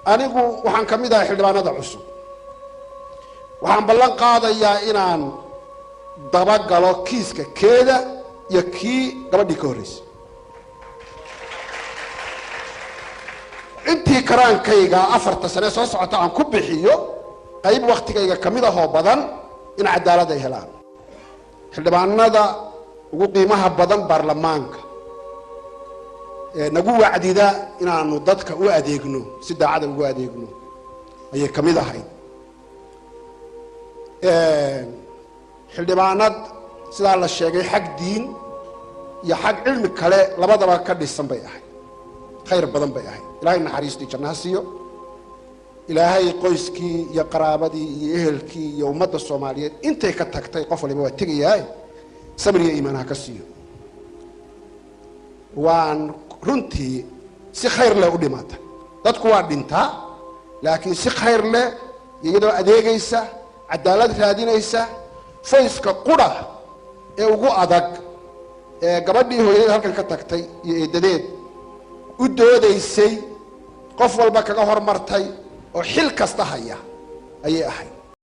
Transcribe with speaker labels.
Speaker 1: anigu waxaan ka mid ahay xildhibaanada cusub waxaan ballan qaadayaa inaan daba galo kiiska keeda iyo kii gabadhii ka horeysay intii karaankayga 4 sano soo socota aan ku bixiyo qayb waqtigayga kamid ah oo badan in cadaalad ay helaan xildhibaanada ugu qiimaha badan baarlamaanka nagu wacdida inaanu dadka u adeegno si daacad ugu adeegno ayay kamid ahayd xildhibaanad sida la sheegay xaq diin iyo xaq cilmi kale labadaba ka dhisan bay ahayd khayr badan bay ahayd ilaahay naxariistii jannaha siiyo ilaahay qoyskii iyo qaraabadii iyo ehelkii iyo ummadda Soomaaliyeed intay ka tagtay qof waliba waa tagayay sabir iyo iimaan ka siiyo waan runtii si khayr leh u dhimaata dadku waa dhintaa laakiin si khayr leh iyadoo adeegaysa cadaalad raadinaysa fayska qura ee ugu adag ee gabadhii hooyadeed halkan ka tagtay iyo eedadeed u doodaysay qof walba kaga hormartay oo xil kasta haya ayay ahayd